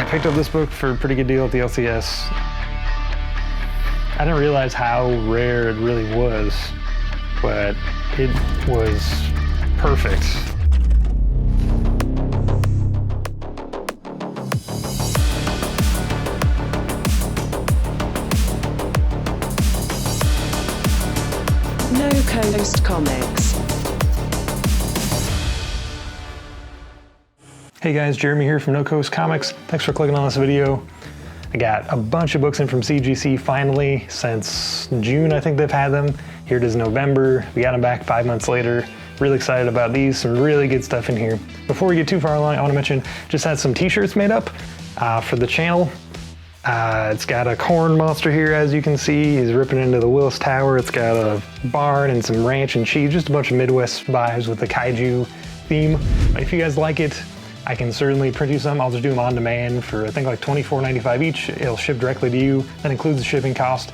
I picked up this book for a pretty good deal at the LCS. I didn't realize how rare it really was, but it was perfect. NoCoastComicBooks. Hey guys, Jeremy here from NoCoastComicBooks. Thanks for clicking on this video. I got a bunch of books in from CGC finally. Since June, I think they've had them. Here it is November. We got them back 5 months later. Really excited about these. Some really good stuff in here. Before we get too far along, I want to mention, just had some t-shirts made up for the channel. It's got a corn monster here, as you can see. He's ripping into the Willis Tower. It's got a barn and some ranch and cheese, just a bunch of Midwest vibes with the kaiju theme. If you guys like it, I can certainly print you some. I'll just do them on demand for I think like $24.95 each. It'll ship directly to you. That includes the shipping cost.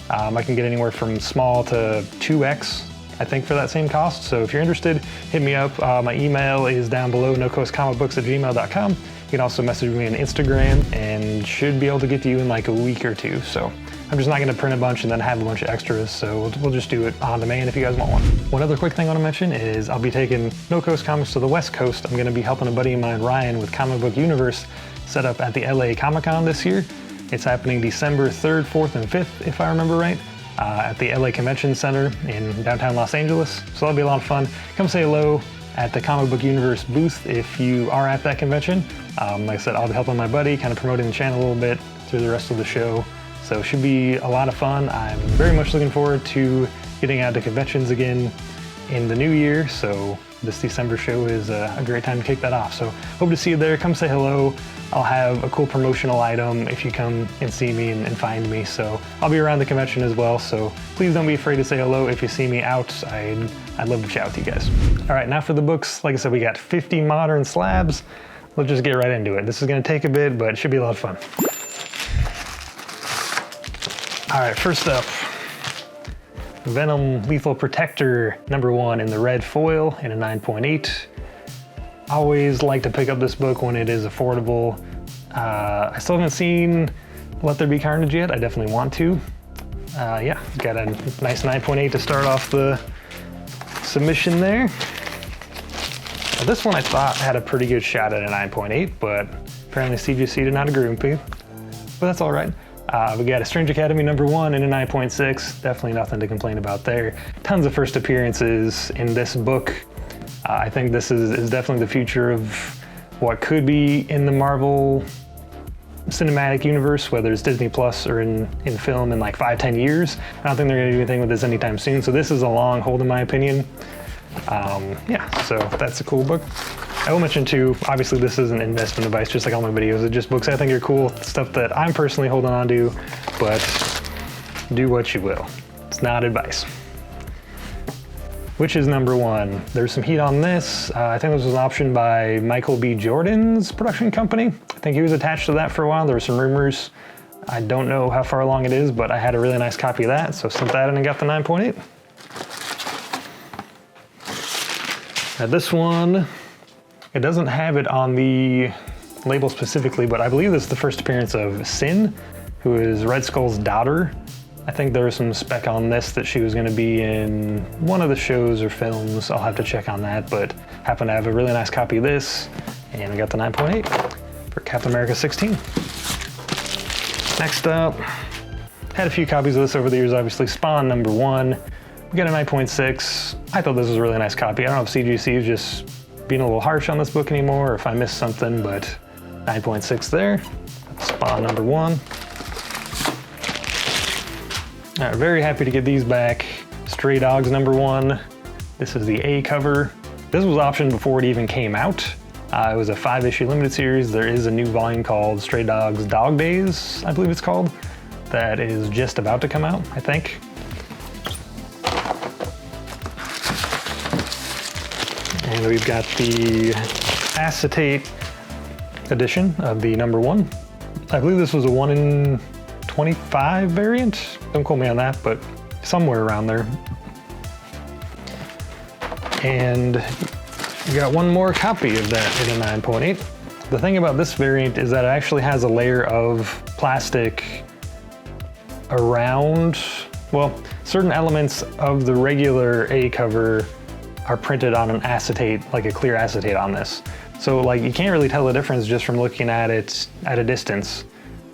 I can get anywhere from small to 2X, I think, for that same cost. So if you're interested, hit me up. My email is down below, NoCoastComicBooks@gmail.com. You can also message me on Instagram and should be able to get to you in like a week or two. So I'm just not gonna print a bunch and then have a bunch of extras, so we'll just do it on demand if you guys want one. One other quick thing I wanna mention is I'll be taking No Coast Comics to the West Coast. I'm gonna be helping a buddy of mine, Ryan, with Comic Book Universe set up at the LA Comic-Con this year. It's happening December 3rd, 4th, and 5th, if I remember right, at the LA Convention Center in downtown Los Angeles. So that'll be a lot of fun. Come say hello at the Comic Book Universe booth if you are at that convention. Like I said, I'll be helping my buddy, kind of promoting the channel a little bit through the rest of the show. So it should be a lot of fun. I'm very much looking forward to getting out to conventions again in the new year. So this December show is a great time to kick that off. So hope to see you there. Come say hello. I'll have a cool promotional item if you come and see me and find me. So I'll be around the convention as well. So please don't be afraid to say hello if you see me out. I'd love to chat with you guys. All right, now for the books. Like I said, we got 50 modern slabs. Let's just get right into it. This is gonna take a bit, but it should be a lot of fun. All right, first up, Venom Lethal Protector #1 in the red foil in a 9.8. Always like to pick up this book when it is affordable. I still haven't seen Let There Be Carnage yet. I definitely want to. Yeah, got a nice 9.8 to start off the submission there. Now, this one I thought had a pretty good shot at a 9.8, but apparently CGC did not agree with me, but that's all right. We got a Strange Academy #1 in a 9.6. Definitely nothing to complain about there. Tons of first appearances in this book. I think this is definitely the future of what could be in the Marvel cinematic universe, whether it's Disney Plus or in film in like 5-10 years. I don't think they're gonna do anything with this anytime soon. So this is a long hold in my opinion. Yeah, so that's a cool book. I will mention too, obviously this isn't investment advice, just like all my videos. It's just books I think are cool, stuff that I'm personally holding on to, but do what you will. It's not advice. Which is #1. There's some heat on this. I think this was an option by Michael B. Jordan's production company. I think he was attached to that for a while. There were some rumors. I don't know how far along it is, but I had a really nice copy of that, so sent that in and got the 9.8. Now this one, it doesn't have it on the label specifically, but I believe this is the first appearance of Sin, who is Red Skull's daughter. I think there was some spec on this that she was gonna be in one of the shows or films. I'll have to check on that, but happen to have a really nice copy of this, and I got the 9.8 for Captain America 16. Next up, had a few copies of this over the years, obviously. Spawn #1. We got a 9.6. I thought this was a really nice copy. I don't know if CGC is just being a little harsh on this book anymore or if I missed something, but 9.6 there. Spawn #1. All right, very happy to get these back. Stray Dogs #1. This is the A cover. This was optioned before it even came out. It was a 5-issue limited series. There is a new volume called Stray Dogs Dog Days, I believe it's called, that is just about to come out, I think. And we've got the acetate edition of the #1. I believe this was a 1 in 25 variant. Don't quote me on that, but somewhere around there. And we got one more copy of that in a 9.8. The thing about this variant is that it actually has a layer of plastic around, well, certain elements of the regular A cover are printed on an acetate, like a clear acetate on this. So like you can't really tell the difference just from looking at it at a distance,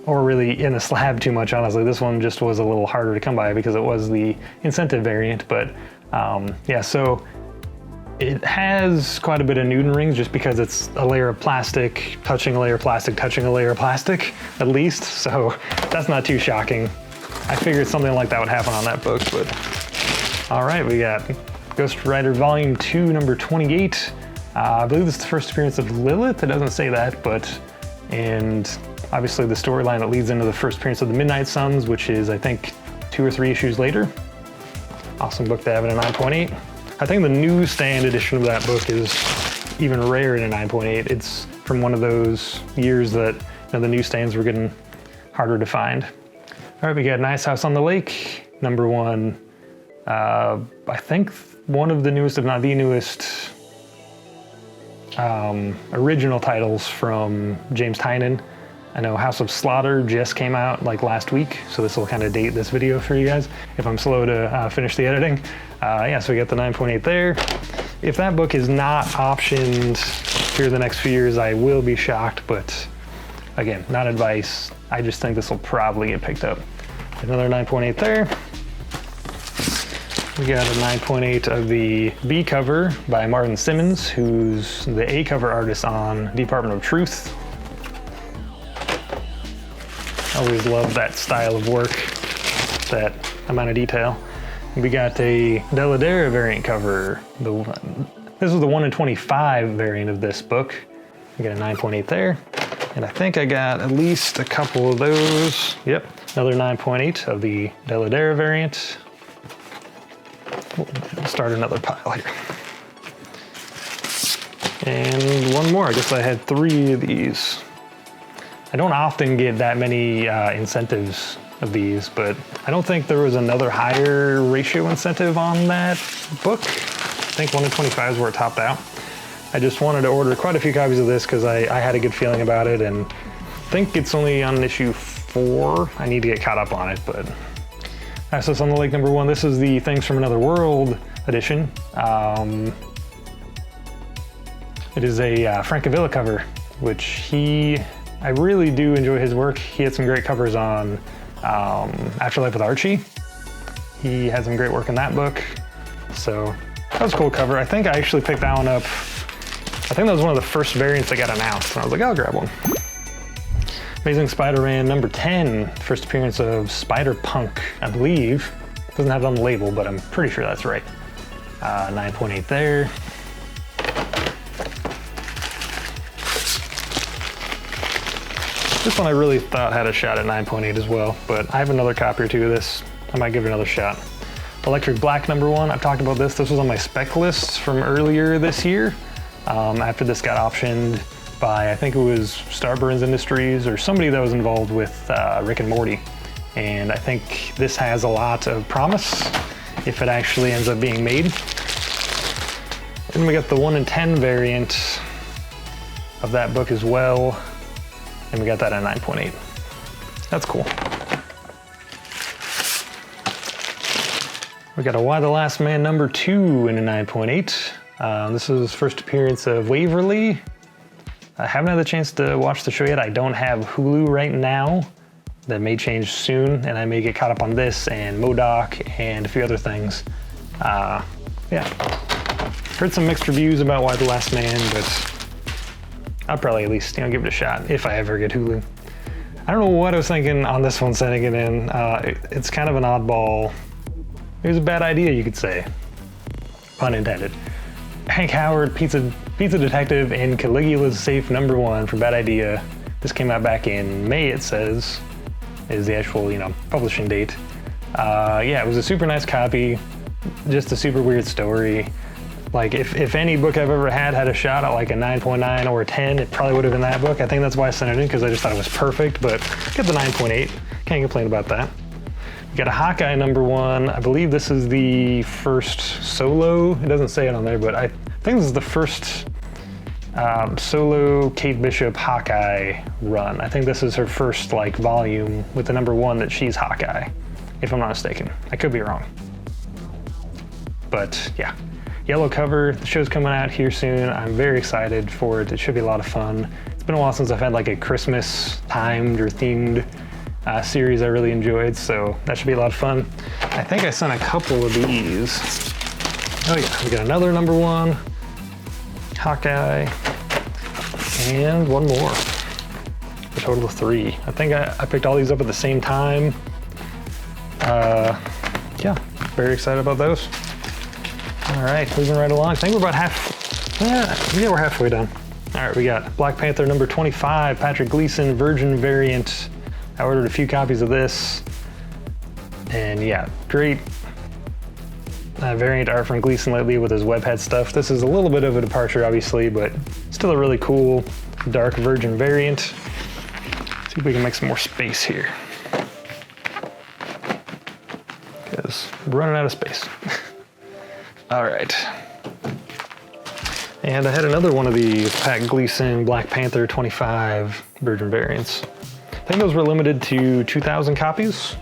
or really in the slab too much, honestly. This one just was a little harder to come by because it was the incentive variant, but yeah, so it has quite a bit of Newton rings just because it's a layer of plastic, touching a layer of plastic, touching a layer of plastic, at least. So that's not too shocking. I figured something like that would happen on that book, but. All right, we got Ghost Rider Volume 2, number 28. I believe this is the first appearance of Lilith. It doesn't say that, but, and obviously the storyline that leads into the first appearance of the Midnight Suns, which is, I think, 2 or 3 issues later. Awesome book to have in a 9.8. I think the newsstand edition of that book is even rarer in a 9.8. It's from one of those years that the newsstands were getting harder to find. All right, we got Nice House on the Lake, number 1. I think one of the newest, if not the newest, original titles from James Tynion. I know House of Slaughter just came out like last week, so this will kind of date this video for you guys if I'm slow to finish the editing. Yeah, so we got the 9.8 there. If that book is not optioned here the next few years, I will be shocked, but again, not advice. I just think this will probably get picked up. Another 9.8 there. We got a 9.8 of the B cover by Martin Simmons, who's the A cover artist on Department of Truth. Always love that style of work, that amount of detail. We got a Deladera variant cover. This is the 1 in 25 variant of this book. We got a 9.8 there. And I think I got at least a couple of those. Yep, another 9.8 of the Deladera variant. We'll start another pile here. And one more, I guess I had 3 of these. I don't often get that many incentives of these, but I don't think there was another higher ratio incentive on that book. I think 1 in 25 is where it topped out. I just wanted to order quite a few copies of this because I had a good feeling about it, and I think it's only on issue 4. I need to get caught up on it, but Access on the Lake number 1. This is the Things from Another World edition. It is a Francavilla cover, which I really do enjoy his work. He had some great covers on Afterlife with Archie. He had some great work in that book. So that was a cool cover. I think I actually picked that one up. I think that was one of the first variants that got announced, and I was like, I'll grab one. Amazing Spider-Man number 10, first appearance of Spider-Punk, I believe. Doesn't have it on the label, but I'm pretty sure that's right. 9.8 there. This one I really thought had a shot at 9.8 as well, but I have another copy or 2 of this. I might give it another shot. Electric Black number 1, I've talked about this. This was on my spec list from earlier this year. After this got optioned by, I think it was Starburns Industries or somebody that was involved with Rick and Morty. And I think this has a lot of promise if it actually ends up being made. And we got the 1 in 10 variant of that book as well. And we got that at 9.8. That's cool. We got a Why the Last Man number 2 in a 9.8. This is his first appearance of Waverly. I haven't had the chance to watch the show yet. I don't have Hulu right now. That may change soon, and I may get caught up on this and MODOK and a few other things. Yeah. Heard some mixed reviews about Why the Last Man, but I'll probably at least give it a shot if I ever get Hulu. I don't know what I was thinking on this one sending it in. It's kind of an oddball. It was a bad idea, you could say. Pun intended. Hank Howard, Pizza Detective, and Caligula's Safe number 1 for Bad Idea. This came out back in May, it says, is the actual, publishing date. Yeah, it was a super nice copy, just a super weird story. Like, if any book I've ever had a shot at like a 9.9 or a 10, it probably would have been that book. I think that's why I sent it in, because I just thought it was perfect, but get the 9.8. Can't complain about that. We got a Hawkeye number 1. I believe this is the first solo. It doesn't say it on there, but I think this is the first solo Kate Bishop Hawkeye run. I think this is her first like volume with the #1 that she's Hawkeye, if I'm not mistaken. I could be wrong. But yeah, yellow cover. The show's coming out here soon. I'm very excited for it. It should be a lot of fun. It's been a while since I've had like a Christmas timed or themed series I really enjoyed, so that should be a lot of fun. I think I sent a couple of these. Oh yeah, we got another #1 Hawkeye and one more. A total of 3. I think I picked all these up at the same time. Yeah, very excited about those. All right, moving right along. I think we're about yeah, we're halfway done. All right, we got Black Panther #25, Patrick Gleason, Virgin variant. I ordered a few copies of this. And yeah, great variant art from Gleason lately with his webhead stuff. This is a little bit of a departure, obviously, but still a really cool dark Virgin variant. See if we can make some more space here. Because we're running out of space. All right. And I had another one of these Pat Gleason Black Panther 25 Virgin variants. I think those were limited to 2,000 copies.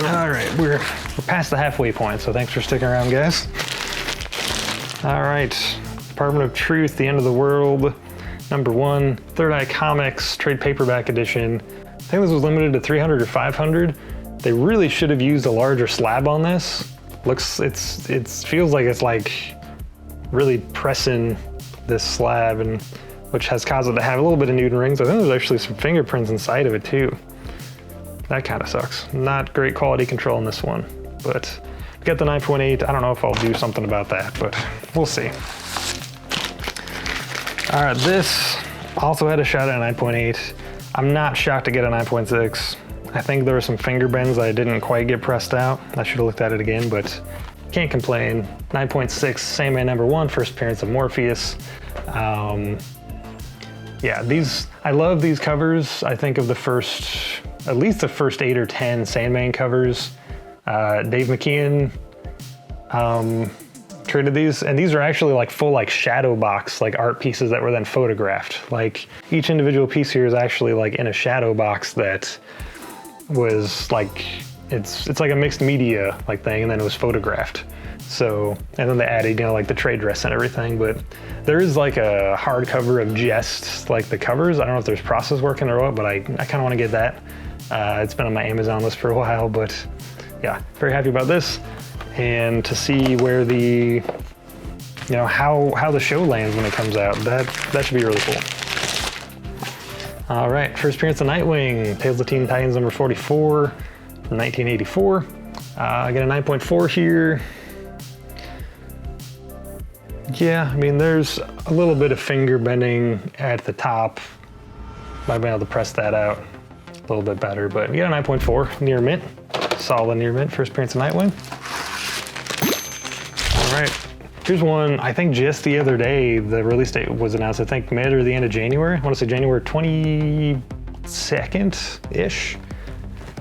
All right, we're past the halfway point, so thanks for sticking around, guys. All right, Department of Truth, The End of the World, #1, Third Eye Comics, trade paperback edition. I think this was limited to 300 or 500. They really should have used a larger slab on this. It feels like it's like really pressing this slab, and which has caused it to have a little bit of Newton rings. I think there's actually some fingerprints inside of it too. That kind of sucks. Not great quality control in this one, but we got the 9.8. I don't know if I'll do something about that, but we'll see. All right, this also had a shot at a 9.8. I'm not shocked to get a 9.6. I think there were some finger bends I didn't quite get pressed out. I should have looked at it again, but can't complain. 9.6, Sandman #1, first appearance of Morpheus. Yeah, I love these covers. I think of at least the first 8 or 10 Sandman covers. Dave McKeon created these, and these are actually like full like shadow box, like art pieces that were then photographed. Like each individual piece here is actually like in a shadow box that was like, it's like a mixed media like thing, and then it was photographed. So, and then they added, you know, like the trade dress and everything, but there is like a hardcover of just like the covers. I don't know if there's process working or what, but I kind of want to get that. It's been on my Amazon list for a while, but yeah, very happy about this. And to see where the, you know, how the show lands when it comes out, that should be really cool. All right, first appearance of Nightwing, Tales of Teen Titans #44 from 1984. I got a 9.4 here. Yeah, I mean, there's a little bit of finger bending at the top. Might be able to press that out a little bit better, but we got a 9.4, near mint. Solid near mint, first appearance of Nightwing. All right, here's one, I think just the other day, the release date was announced, I think mid or the end of January. I want to say January 22nd-ish.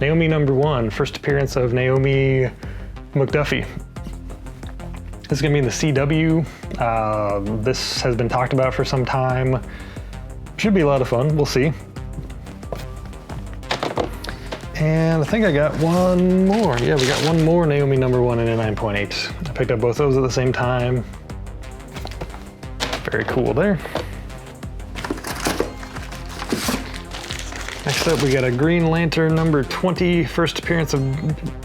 Naomi #1, first appearance of Naomi McDuffie. This is gonna be in the CW. This has been talked about for some time. Should be a lot of fun, we'll see. And I think I got one more. Yeah, we got one more Naomi #1 in a 9.8. I picked up both those at the same time. Very cool there. Next up, we got a Green Lantern #20, first appearance of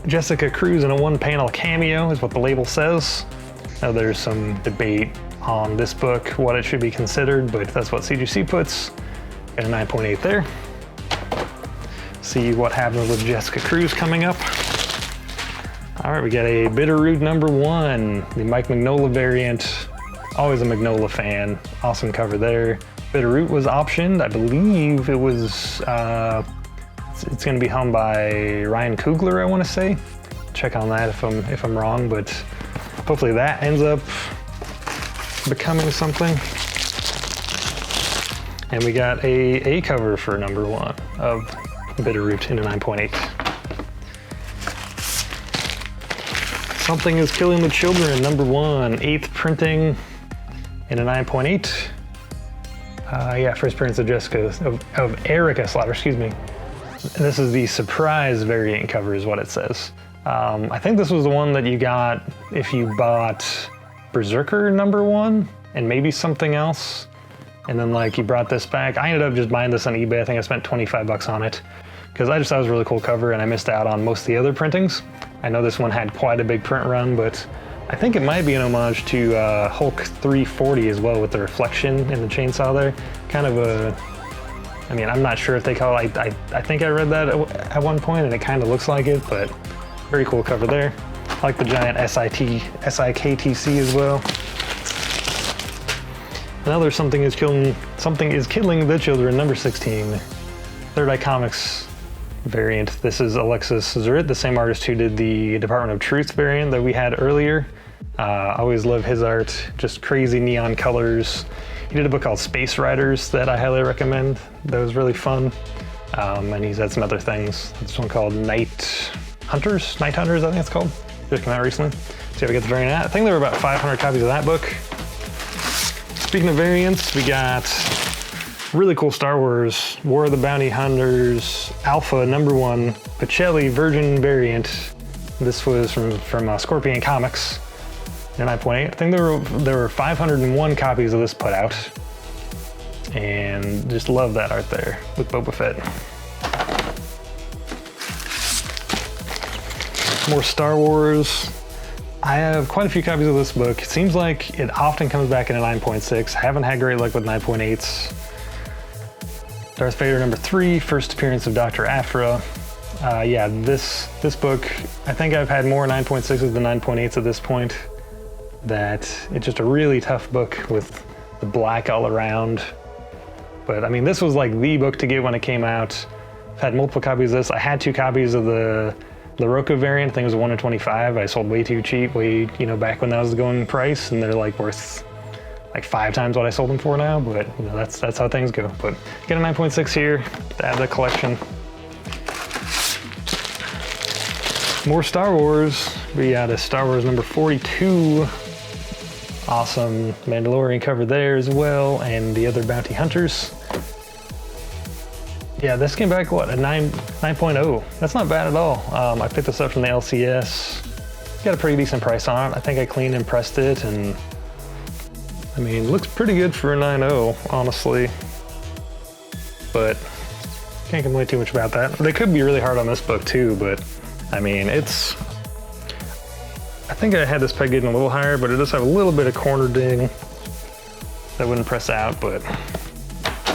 Jessica Cruz in a 1-panel cameo, is what the label says. Now there's some debate on this book, what it should be considered, but that's what CGC puts. Got a 9.8 there. See what happens with Jessica Cruz coming up. All right, we got a Bitterroot #1, the Mike Mignola variant. Always a Mignola fan. Awesome cover there. Bitterroot was optioned. I believe it was, it's gonna be helmed by Ryan Coogler, I wanna say. Check on that if I'm wrong, but hopefully that ends up becoming something. And we got a cover for #1 of Bitterroot in a 9.8. Something is Killing the Children, #1, 8th printing in a 9.8. Yeah, first appearance of Erica Slaughter, excuse me. And this is the surprise variant cover is what it says. I think this was the one that you got if you bought Berserker #1 and maybe something else. And then like you brought this back. I ended up just buying this on eBay. I think I spent 25 bucks on it because I just thought it was a really cool cover and I missed out on most of the other printings. I know this one had quite a big print run, but I think it might be an homage to Hulk 340 as well with the reflection in the chainsaw there. Kind of a, I mean, I'm not sure if they call it, I think I read that at one point and it kind of looks like it, but very cool cover there. I like the giant SIKTC as well. Another Something is Killing the Children, #16, Third Eye Comics variant. This is Alexis Zurit, the same artist who did the Department of Truth variant that we had earlier. I always love his art, just crazy neon colors. He did a book called Space Riders that I highly recommend. That was really fun. And he's had some other things. This one called Night Hunters, I think it's called. Just came out recently. See how we get the variant at. I think there were about 500 copies of that book. Speaking of variants, we got really cool Star Wars, War of the Bounty Hunters, Alpha #1, Pacelli Virgin variant. This was from Scorpion Comics in 9.8. I think there were 501 copies of this put out. And just love that art there with Boba Fett. More Star Wars. I have quite a few copies of this book. It seems like it often comes back in a 9.6. I haven't had great luck with 9.8s. Darth Vader #3, first appearance of Dr. Aphra. Yeah, this book, I think I've had more 9.6s than 9.8s at this point. That it's just a really tough book with the black all around. But I mean, this was like the book to get when it came out. I've had multiple copies of this. I had 2 copies of the Roca variant. I think it was 1 in 25. I sold way too cheap, back when that was the going price, and they're like worth like 5 times what I sold them for now. But that's how things go. But get a 9.6 here to add to the collection. More Star Wars. We got a Star Wars #42. Awesome Mandalorian cover there as well, and the other bounty hunters. Yeah, this came back, what, a 9.0. That's not bad at all. I picked this up from the LCS. Got a pretty decent price on it. I think I cleaned and pressed it, and I mean, looks pretty good for a 9.0, honestly. But can't complain too much about that. They could be really hard on this book too, but I mean, I think I had this peg getting a little higher, but it does have a little bit of corner ding that wouldn't press out, but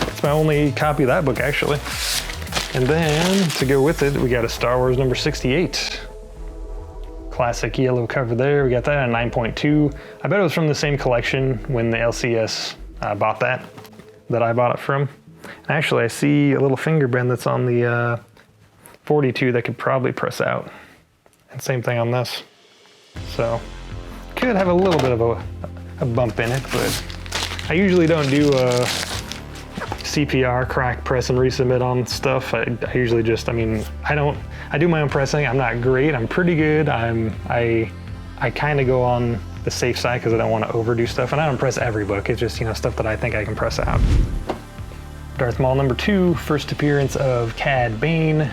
it's my only copy of that book, actually. And then, to go with it, we got a Star Wars #68. Classic yellow cover there. We got that at 9.2. I bet it was from the same collection when the LCS bought that I bought it from. And actually, I see a little finger bend that's on the 42 that could probably press out. And same thing on this. So, could have a little bit of a bump in it, but I usually don't do CPR, crack, press, and resubmit on stuff. I usually just, I do my own pressing. I'm not great, I'm pretty good. I kind of go on the safe side because I don't want to overdo stuff, and I don't press every book. It's just, stuff that I think I can press out. Darth Maul #2, first appearance of Cad Bane.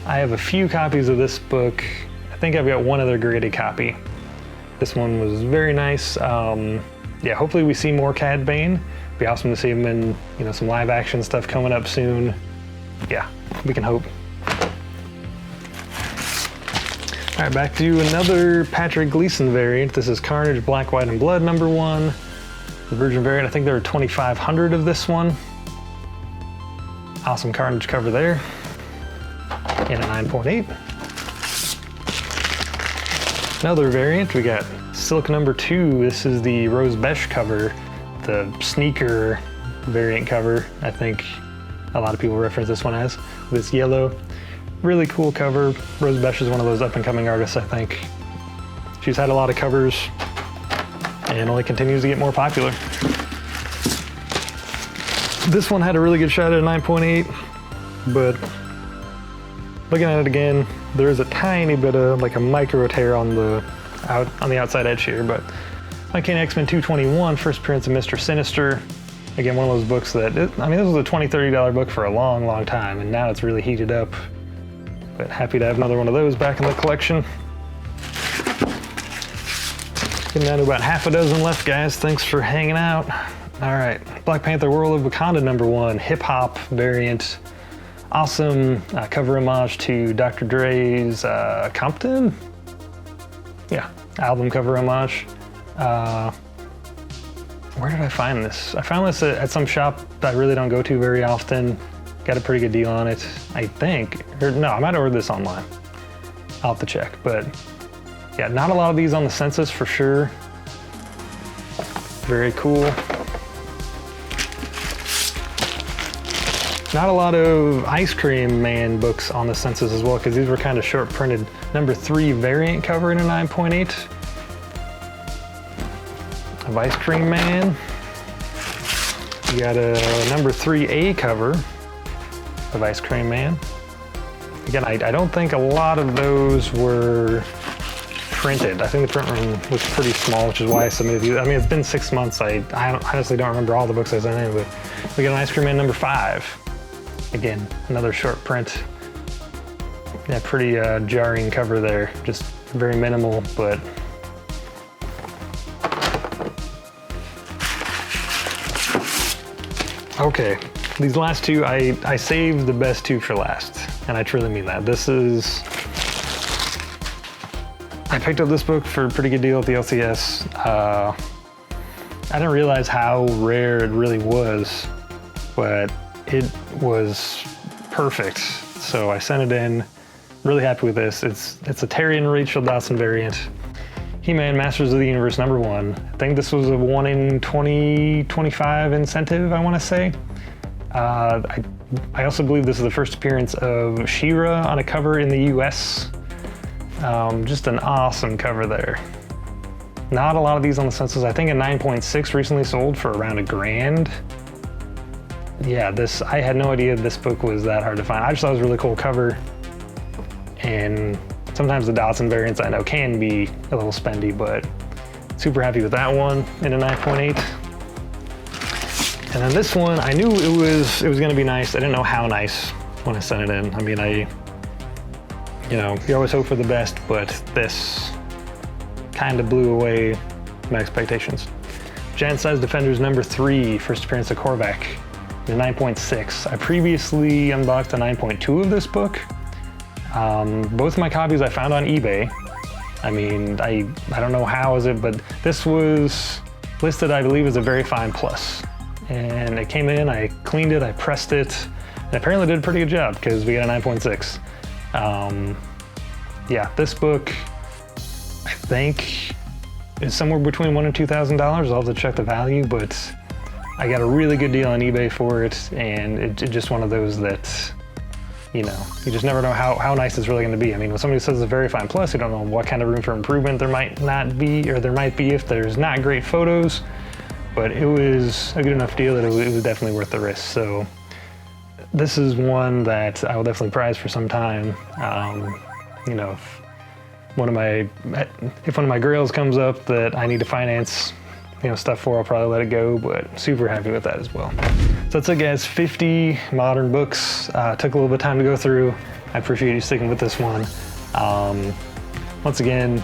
I have a few copies of this book. I think I've got one other graded copy. This one was very nice. Yeah, hopefully we see more Cad Bane. Be awesome to see him in, some live action stuff coming up soon. Yeah, we can hope. All right, back to another Patrick Gleason variant. This is Carnage Black, White, and Blood #1. The Virgin variant, I think there are 2,500 of this one. Awesome Carnage cover there. In a 9.8. Another variant, we got Silk #2. This is the Rose Besh cover, the sneaker variant cover. I think a lot of people reference this one as. This yellow, really cool cover. Rose Besh is one of those up and coming artists, I think. She's had a lot of covers and only continues to get more popular. This one had a really good shot at a 9.8, but looking at it again, there is a tiny bit of like a micro tear on the out on the outside edge here, but Uncanny X-Men 221, first appearance of Mr. Sinister. Again, one of those books that, I mean, this was a $20, $30 book for a long, long time, and now it's really heated up. But happy to have another one of those back in the collection. Getting down to about half a dozen left, guys. Thanks for hanging out. All right, Black Panther World of Wakanda #1, hip-hop variant. Awesome cover homage to Dr. Dre's Compton? Yeah, album cover homage. Where did I find this? I found this at some shop that I really don't go to very often. Got a pretty good deal on it, I think. Or no, I might have ordered this online. I'll have to check, but yeah, not a lot of these on the census for sure. Very cool. Not a lot of Ice Cream Man books on the census as well, because these were kind of short printed. #3 variant cover in a 9.8 of Ice Cream Man. You got a #3A cover of Ice Cream Man. Again, I don't think a lot of those were printed. I think the print run was pretty small, which is why I submitted these. I mean, it's been 6 months. I honestly don't remember all the books I sent in, but we got an Ice Cream Man #5. Again, another short print. Yeah, pretty jarring cover there. Just very minimal, but okay. These last two, I saved the best two for last, and I truly mean that. This is, I picked up this book for a pretty good deal at the LCS. I didn't realize how rare it really was, but it was perfect. So I sent it in, really happy with this. It's a Terry and Rachel Dawson variant. He-Man Masters of the Universe #1. I think this was a 1 in 20, 25 incentive, I wanna say. I also believe this is the first appearance of She-Ra on a cover in the US. Just an awesome cover there. Not a lot of these on the census. I think a 9.6 recently sold for around $1,000. Yeah, I had no idea this book was that hard to find. I just thought it was a really cool cover. And sometimes the Dawson variants I know can be a little spendy, but super happy with that one in a 9.8. And then this one, I knew it was gonna be nice. I didn't know how nice when I sent it in. I mean, you always hope for the best, but this kind of blew away my expectations. Giant Size Defenders #3, first appearance of Korvac, in 9.6. I previously unboxed a 9.2 of this book. Both of my copies I found on eBay. I mean, I don't know how is it, but this was listed, I believe, as a very fine plus. And it came in, I cleaned it, I pressed it, and apparently did a pretty good job because we got a 9.6. Yeah, this book, I think, is somewhere between $1,000 and $2,000. I'll have to check the value, but I got a really good deal on eBay for it, and it's just one of those that, you just never know how nice it's really gonna be. I mean, when somebody says it's a very fine plus, you don't know what kind of room for improvement there might not be, or there might be if there's not great photos, but it was a good enough deal that it was definitely worth the risk. So this is one that I will definitely prize for some time. If one of my girls comes up that I need to finance, stuff for, I'll probably let it go, but super happy with that as well. So that's it, guys. 50 modern books. Took a little bit of time to go through. I appreciate you sticking with this one. Once again,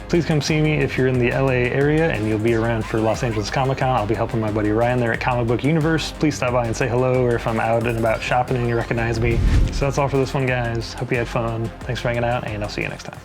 please come see me if you're in the LA area and you'll be around for Los Angeles Comic-Con. I'll be helping my buddy Ryan there at Comic Book Universe. Please stop by and say hello, or if I'm out and about shopping and you recognize me. So that's all for this one, guys. Hope you had fun. Thanks for hanging out, and I'll see you next time.